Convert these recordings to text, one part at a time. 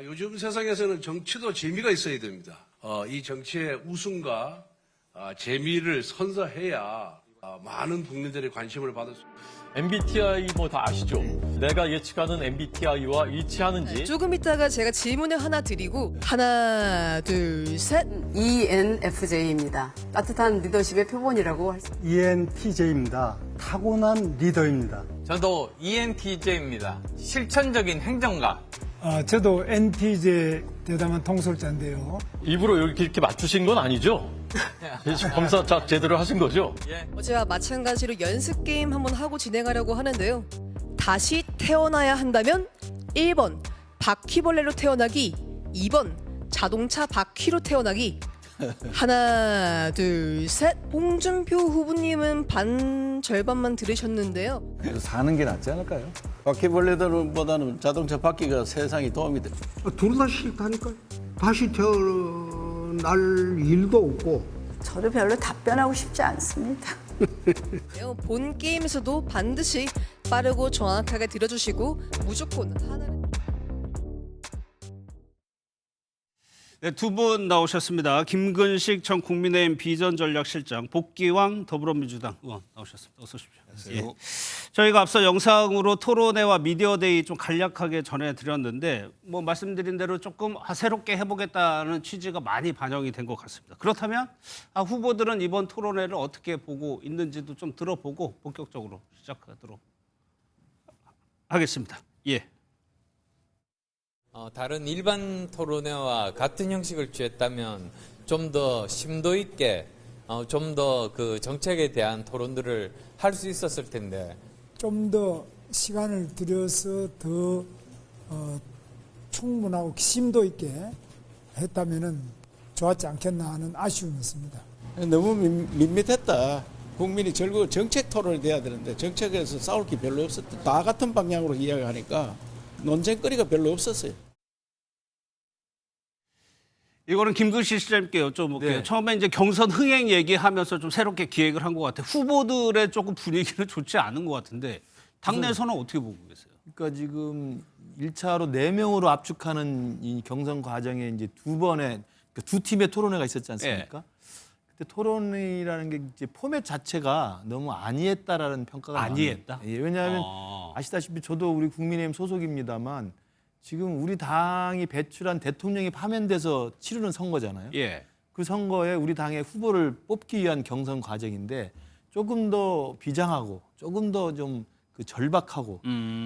요즘 세상에서는 정치도 재미가 있어야 됩니다. 이 정치의 웃음과 재미를 선사해야 많은 국민들의 관심을 받을 수 있습니다. MBTI 뭐 다 아시죠? 내가 예측하는 MBTI와 일치하는지. 조금 있다가 제가 질문을 하나 드리고 하나, 둘, 셋. ENFJ입니다. 따뜻한 리더십의 표본이라고 할 수 있습니다. ENTJ입니다. 타고난 리더입니다. 저도 ENTJ입니다. 실천적인 행정가. 저도 NTJ 대담한 통솔자인데요. 일부러 이렇게 맞추신 건 아니죠? 검사 딱 제대로 하신 거죠? 어제와 마찬가지로 연습 게임 한번 하고 진행하려고 하는데요. 다시 태어나야 한다면 1번 바퀴벌레로 태어나기, 2번 자동차 바퀴로 태어나기. 하나, 둘, 셋. 홍준표 후보님은 반 절반만 들으셨는데요. 사는 게 낫지 않을까요? 바퀴벌레들보다는 자동차 바퀴가 세상에 도움이 돼요. 둘 다 싫다니까요. 다시 태어날 일도 없고. 저도 별로 답변하고 싶지 않습니다. 본 게임에서도 반드시 빠르고 정확하게 들어주시고 무조건 하나를. 네, 두 분 나오셨습니다. 김근식 전 국민의힘 비전전략실장, 복귀왕 더불어민주당 의원 나오셨습니다. 어서 오십시오. 예. 저희가 앞서 영상으로 토론회와 미디어데이 좀 간략하게 전해드렸는데 뭐 말씀드린 대로 조금 새롭게 해보겠다는 취지가 많이 반영이 된 것 같습니다. 그렇다면 후보들은 이번 토론회를 어떻게 보고 있는지도 좀 들어보고 본격적으로 시작하도록 하겠습니다. 예. 다른 일반 토론회와 같은 형식을 취했다면 좀 더 심도 있게 좀 더 그 정책에 대한 토론들을 할 수 있었을 텐데 좀 더 시간을 들여서 더 충분하고 심도 있게 했다면은 좋았지 않겠나 하는 아쉬움이 있습니다. 너무 밋밋했다. 국민이 즐거운 정책 토론이 돼야 되는데 정책에서 싸울 게 별로 없었다. 다 같은 방향으로 이야기하니까 논쟁거리가 별로 없었어요. 이거는 김근식 실장님께 여쭤볼게요. 네. 처음에 이제 경선 흥행 얘기하면서 좀 새롭게 기획을 한 것 같아요. 후보들의 조금 분위기는 좋지 않은 것 같은데 당내에서는 어떻게 보고 계세요? 그러니까 지금 1차로 4명으로 압축하는 이 경선 과정에 이제 두 팀의 토론회가 있었지 않습니까? 그때 토론회라는 게 이제 포맷 자체가 너무 안이했다라는 평가가 안이했다? 예, 왜냐하면 아시다시피 저도 우리 국민의힘 소속입니다만 지금 우리 당이 배출한 대통령이 파면돼서 치르는 선거잖아요. 예. 그 선거에 우리 당의 후보를 뽑기 위한 경선 과정인데 조금 더 비장하고 조금 더 좀 그 절박하고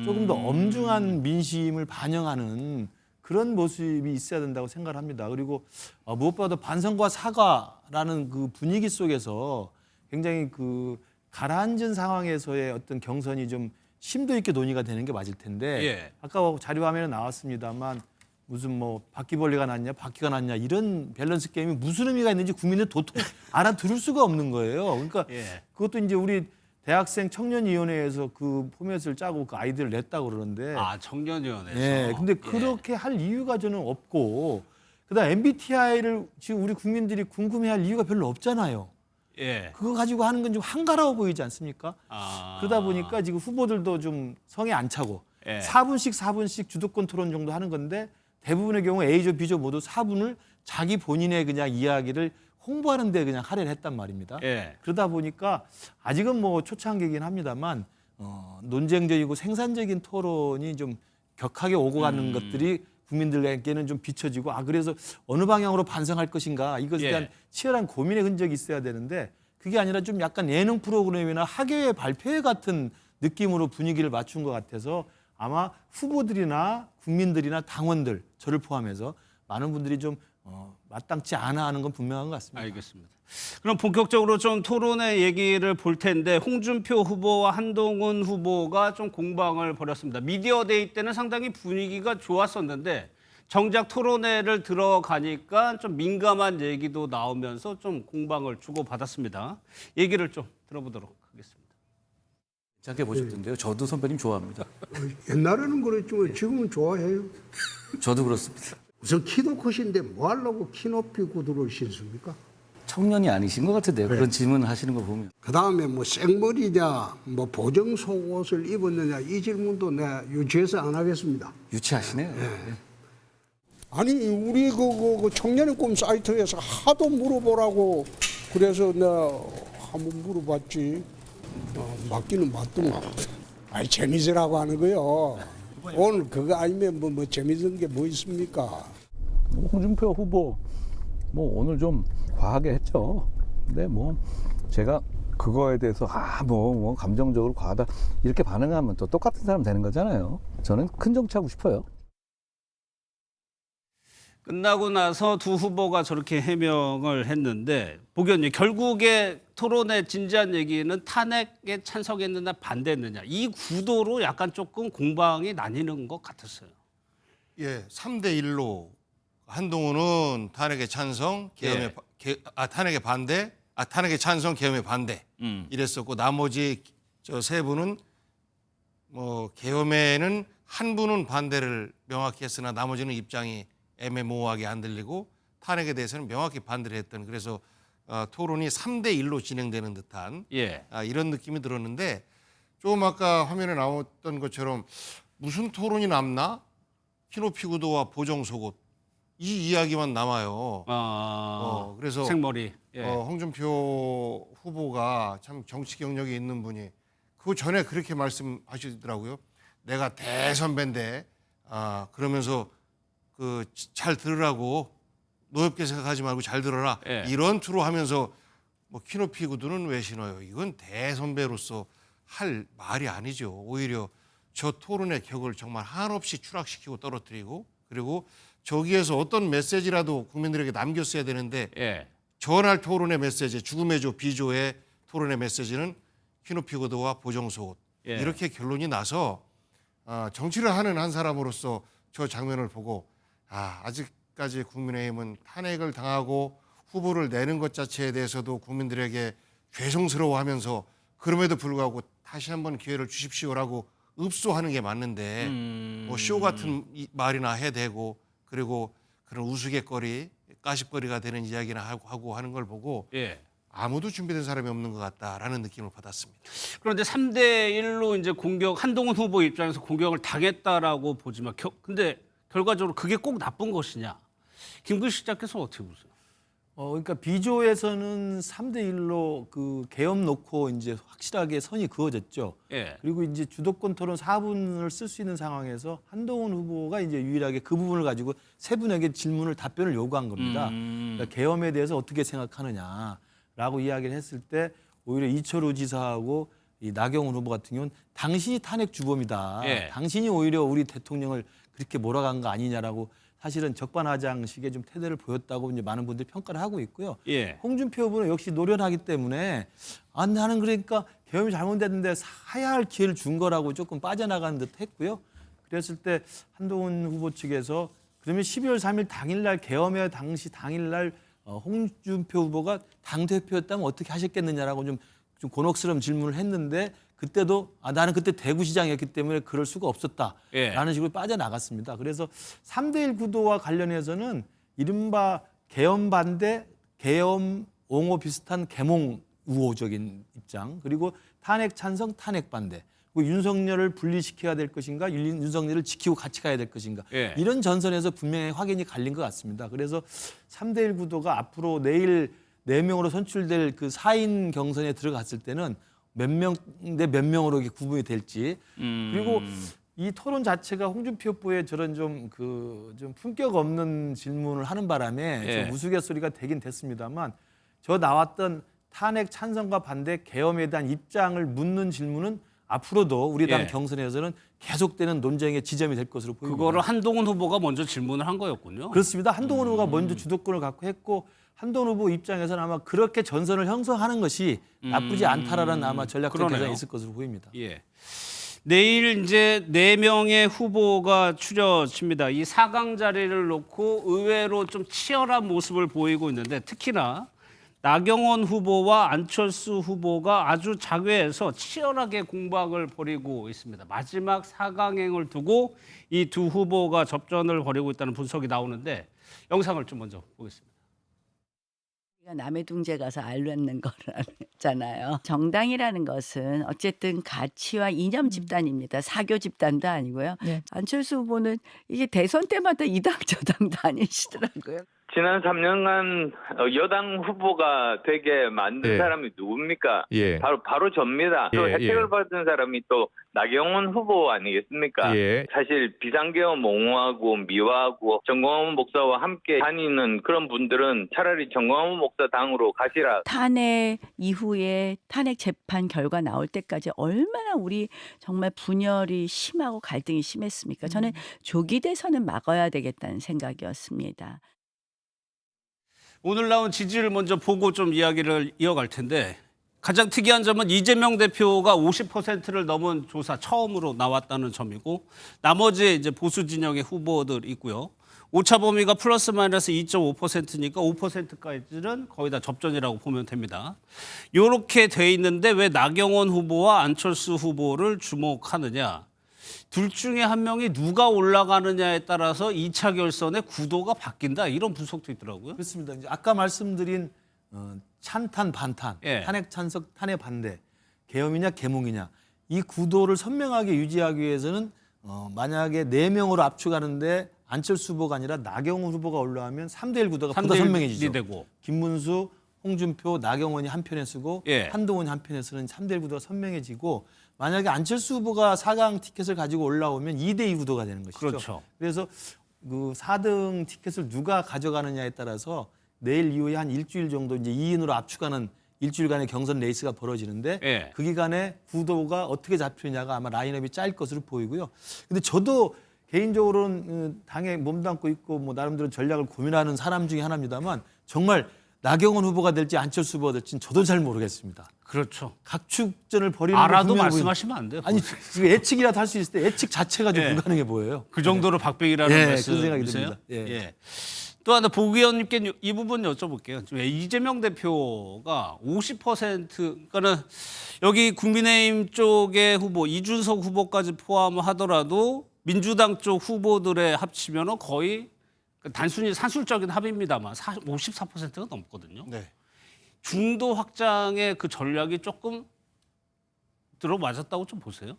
조금 더 엄중한 민심을 반영하는 그런 모습이 있어야 된다고 생각을 합니다. 그리고 무엇보다도 반성과 사과라는 그 분위기 속에서 굉장히 그 가라앉은 상황에서의 어떤 경선이 좀 심도 있게 논의가 되는 게 맞을 텐데 예. 아까 자료 화면에 나왔습니다만 무슨 뭐 바퀴벌레가 낫냐 바퀴가 낫냐 이런 밸런스 게임이 무슨 의미가 있는지 국민은 도통 알아들을 수가 없는 거예요. 그러니까 예. 그것도 이제 우리 대학생 청년위원회에서 그 포맷을 짜고 그 아이디어를 냈다고 그러는데 청년위원회에서. 예, 근데 그렇게 할 이유가 저는 없고 그다음 MBTI를 지금 우리 국민들이 궁금해할 이유가 별로 없잖아요. 예. 그거 가지고 하는 건 좀 한가라워 보이지 않습니까? 아. 그러다 보니까 지금 후보들도 좀 성에 안 차고 예. 4분씩 주도권 토론 정도 하는 건데 대부분의 경우 A조, B조 모두 4분을 자기 본인의 그냥 이야기를 홍보하는 데 그냥 할애를 했단 말입니다. 예. 그러다 보니까 아직은 뭐 초창기이긴 합니다만 논쟁적이고 생산적인 토론이 좀 격하게 오고 가는 것들이 국민들에게는 좀 비춰지고 그래서 어느 방향으로 반성할 것인가 이것에 대한 치열한 고민의 흔적이 있어야 되는데 그게 아니라 좀 약간 예능 프로그램이나 학예회 발표회 같은 느낌으로 분위기를 맞춘 것 같아서 아마 후보들이나 국민들이나 당원들 저를 포함해서 많은 분들이 좀 마땅치 않아 하는 건 분명한 것 같습니다. 알겠습니다. 그럼 본격적으로 좀 토론회 얘기를 볼 텐데 홍준표 후보와 한동훈 후보가 좀 공방을 벌였습니다. 미디어데이 때는 상당히 분위기가 좋았었는데 정작 토론회를 들어가니까 좀 민감한 얘기도 나오면서 좀 공방을 주고받았습니다. 얘기를 좀 들어보도록 하겠습니다. 짧게 보셨던데요. 저도 선배님 좋아합니다. 옛날에는 그랬지만 지금은 좋아해요. 저도 그렇습니다. 우선 키도 크신데 뭐 하려고 키 높이 구두를 신습니까? 청년이 아니신 것 같은데요. 그런 질문 하시는 거 보면. 그다음에 뭐 생머리냐 뭐 보정 속옷을 입었느냐 이 질문도 내가 유치해서 안 하겠습니다. 유치하시네요. 네. 아니 우리 그 청년의 꿈 사이트에서 하도 물어보라고 그래서 내가 한번 물어봤지. 맞기는 맞더만. 아니 재미지라고 하는 거요. 오늘 그거 아니면 뭐 재미있는 게 뭐 있습니까? 홍준표 후보 뭐 오늘 좀 과하게 했죠. 근데 뭐 제가 그거에 대해서 뭐 감정적으로 과하다 이렇게 반응하면 또 똑같은 사람 되는 거잖아요. 저는 큰 정치하고 싶어요. 끝나고 나서 두 후보가 저렇게 해명을 했는데 보기에는 결국에 토론의 진지한 얘기는 탄핵에 찬성했느냐 반대했느냐 이 구도로 약간 조금 공방이 나뉘는 것 같았어요. 예, 3대 1로 한동훈은 탄핵에 찬성, 계엄에 탄핵에 반대, 탄핵에 찬성, 계엄에 반대 이랬었고 나머지 저 세 분은 뭐 계엄에는 한 분은 반대를 명확히 했으나 나머지는 입장이 애매모호하게 안 들리고 탄핵에 대해서는 명확히 반대를 했던 그래서 토론이 3대 1로 진행되는 듯한 이런 느낌이 들었는데 좀 아까 화면에 나왔던 것처럼 무슨 토론이 남나? 키높이 구도와 보정 속옷 이 이야기만 남아요. 그래서 생머리. 홍준표 후보가 참 정치 경력이 있는 분이 그 전에 그렇게 말씀하시더라고요. 내가 대선배인데 그러면서 그 잘 들으라고 노엽게 생각하지 말고 잘 들어라 이런 투로 하면서 뭐 키높이 구두는 왜 신어요? 이건 대선배로서 할 말이 아니죠. 오히려 저 토론의 격을 정말 한없이 추락시키고 떨어뜨리고 그리고 저기에서 어떤 메시지라도 국민들에게 남겼어야 되는데 전할 토론의 메시지 죽음의 조 비조의 토론의 메시지는 키높이 구두와 보정 속옷 이렇게 결론이 나서 정치를 하는 한 사람으로서 저 장면을 보고 아직까지 국민의힘은 탄핵을 당하고 후보를 내는 것 자체에 대해서도 국민들에게 죄송스러워하면서 그럼에도 불구하고 다시 한번 기회를 주십시오라고 읍소하는 게 맞는데 뭐 쇼 같은 말이나 해대고 그리고 그런 우스갯거리, 까십거리가 되는 이야기나 하고 하는 걸 보고 아무도 준비된 사람이 없는 것 같다라는 느낌을 받았습니다. 그런데 3대 1로 이제 한동훈 후보 입장에서 공격을 당했다라고 보지만 근데 결과적으로 그게 꼭 나쁜 것이냐? 김근식 시장께서 어떻게 보세요? 그러니까 비조에서는 3대 1로 그 계엄 놓고 이제 확실하게 선이 그어졌죠. 그리고 이제 주도권 토론 4분을 쓸 수 있는 상황에서 한동훈 후보가 이제 유일하게 그 부분을 가지고 세 분에게 답변을 요구한 겁니다. 그러니까 계엄에 대해서 어떻게 생각하느냐라고 이야기를 했을 때 오히려 이철우 지사하고 이 나경원 후보 같은 경우는 당신이 탄핵 주범이다. 당신이 오히려 우리 대통령을 그렇게 몰아간 거 아니냐라고 사실은 적반하장식의 좀 태도를 보였다고 이제 많은 분들이 평가를 하고 있고요. 홍준표 후보는 역시 노련하기 때문에 나는 그러니까 계엄이 잘못됐는데 사야 할 기회를 준 거라고 조금 빠져나가는 듯 했고요. 그랬을 때 한동훈 후보 측에서 그러면 12월 3일 당일날 계엄의 당시 당일날 홍준표 후보가 당대표였다면 어떻게 하셨겠느냐라고 좀 곤혹스러운 질문을 했는데 그때도 나는 그때 대구시장이었기 때문에 그럴 수가 없었다라는 식으로 빠져나갔습니다. 그래서 3대1 구도와 관련해서는 이른바 계엄 반대, 계엄 옹호 비슷한 계몽 우호적인 입장 그리고 탄핵 찬성, 탄핵 반대 그리고 윤석열을 분리시켜야 될 것인가 윤석열을 지키고 같이 가야 될 것인가 이런 전선에서 분명히 확연히 갈린 것 같습니다. 그래서 3대1 구도가 앞으로 내일 4명으로 선출될 그 4인 경선에 들어갔을 때는 몇 명 대 몇 명으로 이게 구분이 될지 그리고 이 토론 자체가 홍준표 후보의 저런 좀 품격 없는 질문을 하는 바람에 좀 우스갯소리가 되긴 됐습니다만 저 나왔던 탄핵 찬성과 반대 계엄에 대한 입장을 묻는 질문은 앞으로도 우리 당 경선에서는 계속되는 논쟁의 지점이 될 것으로 보입니다. 그거를 한동훈 후보가 먼저 질문을 한 거였군요. 그렇습니다. 한동훈 후보가 먼저 주도권을 갖고 했고 한동훈 후보 입장에서는 아마 그렇게 전선을 형성하는 것이 나쁘지 않다라는 아마 전략적 계산이 있을 것으로 보입니다. 내일 이제 4명의 후보가 추려집니다. 이 4강 자리를 놓고 의외로 좀 치열한 모습을 보이고 있는데 특히나 나경원 후보와 안철수 후보가 아주 자괴해서 치열하게 공박을 벌이고 있습니다. 마지막 4강행을 두고 이 두 후보가 접전을 벌이고 있다는 분석이 나오는데 영상을 좀 먼저 보겠습니다. 남의 둥지에 가서 알렸는 거잖아요. 정당이라는 것은 어쨌든 가치와 이념 집단입니다. 사교 집단도 아니고요. 네. 안철수 후보는 이게 대선 때마다 이 당 저 당 다니시더라고요. 지난 3년간 여당 후보가 되게 만든 예. 사람이 누굽니까? 예. 바로 접니다. 또 예, 혜택을 예. 받은 사람이 또 나경원 후보 아니겠습니까? 예. 사실 비상계엄 옹호하고 미화하고 정광훈 목사와 함께 다니는 그런 분들은 차라리 정광훈 목사 당으로 가시라. 탄핵 이후에 탄핵 재판 결과 나올 때까지 얼마나 우리 정말 분열이 심하고 갈등이 심했습니까? 저는 조기 대선은 막아야 되겠다는 생각이었습니다. 오늘 나온 지지를 먼저 보고 좀 이야기를 이어갈 텐데 가장 특이한 점은 이재명 대표가 50%를 넘은 조사 처음으로 나왔다는 점이고 나머지 이제 보수 진영의 후보들 있고요. 오차 범위가 플러스 마이너스 2.5%니까 5%까지는 거의 다 접전이라고 보면 됩니다. 이렇게 돼 있는데 왜 나경원 후보와 안철수 후보를 주목하느냐. 둘 중에 한 명이 누가 올라가느냐에 따라서 2차 결선의 구도가 바뀐다. 이런 분석도 있더라고요. 그렇습니다. 이제 아까 말씀드린 찬탄 반탄, 예. 탄핵 찬석, 탄핵 반대, 계엄이냐 계몽이냐 이 구도를 선명하게 유지하기 위해서는 만약에 4명으로 압축하는데 안철수 후보가 아니라 나경원 후보가 올라가면 3대1 구도가 보다 선명해지죠. 되고. 김문수, 홍준표, 나경원이 한 편에 쓰고 예. 한동훈이 한 편에 쓰는 3대1 구도가 선명해지고 만약에 안철수 후보가 4강 티켓을 가지고 올라오면 2대2 구도가 되는 것이죠. 그렇죠. 그래서 그 4등 티켓을 누가 가져가느냐에 따라서 내일 이후에 한 일주일 정도 이제 2인으로 압축하는 일주일간의 경선 레이스가 벌어지는데 예. 그 기간에 구도가 어떻게 잡히느냐가 아마 라인업이 짤 것으로 보이고요. 근데 저도 개인적으로는 당에 몸담고 있고 뭐 나름대로 전략을 고민하는 사람 중에 하나입니다만 정말 나경원 후보가 될지 안철수 후보가 될지는 저도 잘 모르겠습니다. 그렇죠. 각축전을 벌이는 알아도 분명히 말씀하시면 안 돼요. 아니 그 예측이라도 할 수 있을 때 예측 자체가 좀 예. 불가능해 보여요. 그 정도로 박빙이라는 예, 말씀이세요? 그런 생각이 듭니다. 예. 예. 또 하나 복 의원님께 이 부분 여쭤볼게요. 왜 이재명 대표가 50% 그러니까는 여기 국민의힘 쪽의 후보 이준석 후보까지 포함하더라도 민주당 쪽 후보들의 합치면은 거의 단순히 산술적인 합입니다만 54%가 넘거든요. 네. 중도 확장의 그 전략이 조금 들어맞았다고 좀 보세요?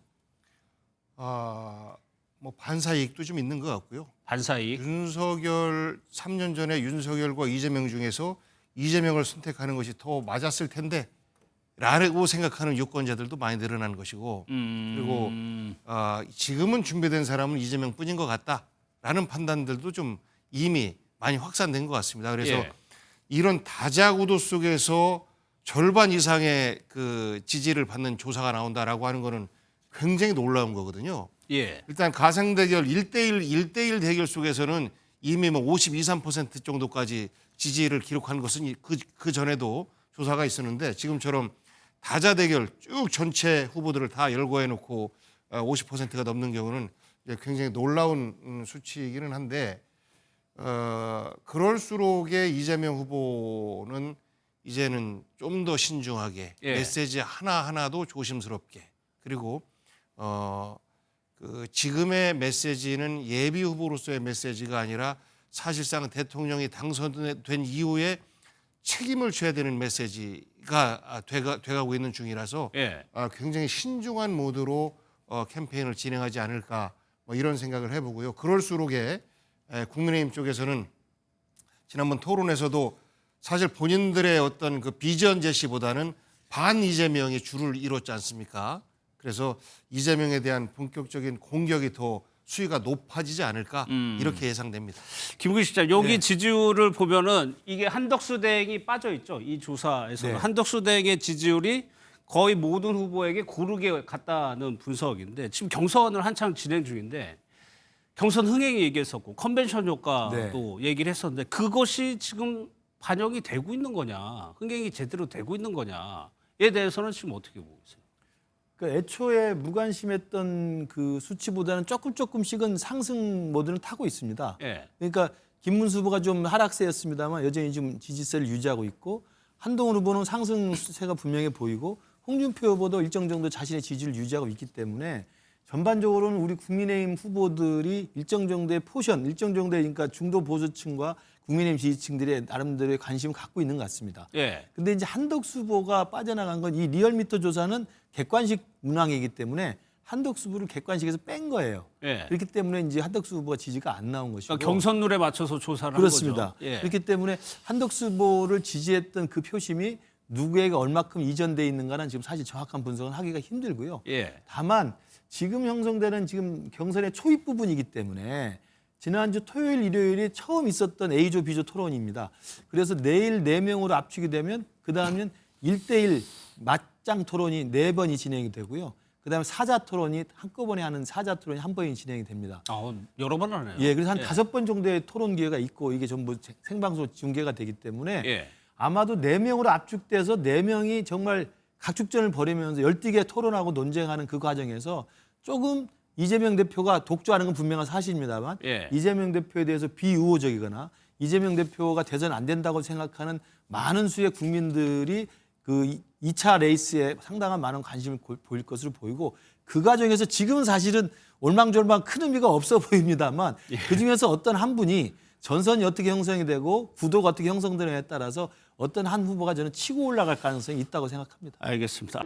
뭐 반사이익도 좀 있는 것 같고요. 반사이익. 윤석열 3년 전에 윤석열과 이재명 중에서 이재명을 선택하는 것이 더 맞았을 텐데 라고 생각하는 유권자들도 많이 늘어난 것이고 그리고 지금은 준비된 사람은 이재명뿐인 것 같다라는 판단들도 좀 이미 많이 확산된 것 같습니다. 그래서 예. 이런 다자구도 속에서 절반 이상의 그 지지를 받는 조사가 나온다라고 하는 거는 굉장히 놀라운 거거든요. 예. 일단 가상 대결 1대1 대결 속에서는 이미 뭐 52, 3% 정도까지 지지를 기록한 것은 그 전에도 조사가 있었는데 지금처럼 다자 대결 쭉 전체 후보들을 다 열거해 놓고 50%가 넘는 경우는 굉장히 놀라운 수치이기는 한데 그럴수록의 이재명 후보는 이제는 좀 더 신중하게 예. 메시지 하나하나도 조심스럽게 그리고 그 지금의 메시지는 예비 후보로서의 메시지가 아니라 사실상 대통령이 당선된 이후에 책임을 져야 되는 메시지가 돼가고 있는 중이라서 예. 굉장히 신중한 모드로 캠페인을 진행하지 않을까 뭐 이런 생각을 해보고요. 그럴수록에 국민의힘 쪽에서는 지난번 토론에서도 사실 본인들의 어떤 그 비전 제시보다는 반 이재명이 줄을 이뤘지 않습니까? 그래서 이재명에 대한 본격적인 공격이 더 수위가 높아지지 않을까 이렇게 예상됩니다. 김국희 실장 여기 네. 지지율을 보면은 이게 한덕수 대행이 빠져 있죠. 이 조사에서는 네. 한덕수 대행의 지지율이 거의 모든 후보에게 고르게 갔다는 분석인데 지금 경선을 한창 진행 중인데 경선 흥행이 얘기했었고 컨벤션 효과도 얘기를 했었는데 그것이 지금 반영이 되고 있는 거냐, 흥행이 제대로 되고 있는 거냐에 대해서는 지금 어떻게 보고 있어요? 그러니까 애초에 무관심했던 그 수치보다는 조금씩은 상승 모드를 타고 있습니다. 예. 그러니까 김문수 후보가 좀 하락세였습니다만 여전히 좀 지지세를 유지하고 있고 한동훈 후보는 상승세가 분명해 보이고 홍준표 후보도 일정 정도 자신의 지지를 유지하고 있기 때문에 전반적으로는 우리 국민의힘 후보들이 일정 정도의 포션, 일정 정도의 그러니까 중도 보수층과 국민의힘 지지층들의 나름대로의 관심을 갖고 있는 것 같습니다. 예. 근데 이제 한덕수 후보가 빠져나간 건 이 리얼미터 조사는 객관식 문항이기 때문에 한덕수 후보를 객관식에서 뺀 거예요. 예. 그렇기 때문에 이제 한덕수 후보가 지지가 안 나온 것이고. 그러니까 경선룰에 맞춰서 조사를 한 그렇습니다. 거죠. 예. 그렇기 때문에 한덕수 후보를 지지했던 그 표심이 누구에게 얼마큼 이전돼 있는가는 지금 사실 정확한 분석은 하기가 힘들고요. 예. 다만 지금 형성되는 지금 경선의 초입 부분이기 때문에 지난주 토요일, 일요일이 처음 있었던 A조, B조 토론입니다. 그래서 내일 4명으로 압축이 되면 그다음엔 1대1 맞짱 토론이 4번이 진행이 되고요. 그다음에 사자 토론이 한꺼번에 하는 사자 토론이 한 번이 진행이 됩니다. 여러 번 하네요. 예, 그래서 한 5번 정도의 토론 기회가 있고 이게 전부 생방송 중계가 되기 때문에 예. 아마도 4명으로 압축돼서 4명이 정말 각축전을 벌이면서 열띠게 토론하고 논쟁하는 그 과정에서 조금 이재명 대표가 독주하는 건 분명한 사실입니다만 예. 이재명 대표에 대해서 비우호적이거나 이재명 대표가 대선 안 된다고 생각하는 많은 수의 국민들이 그 2차 레이스에 상당한 많은 관심을 보일 것으로 보이고 그 과정에서 지금은 사실은 올망졸망 큰 의미가 없어 보입니다만 그중에서 어떤 한 분이 전선이 어떻게 형성이 되고 구도가 어떻게 형성되느냐에 따라서 어떤 한 후보가 저는 치고 올라갈 가능성이 있다고 생각합니다. 알겠습니다.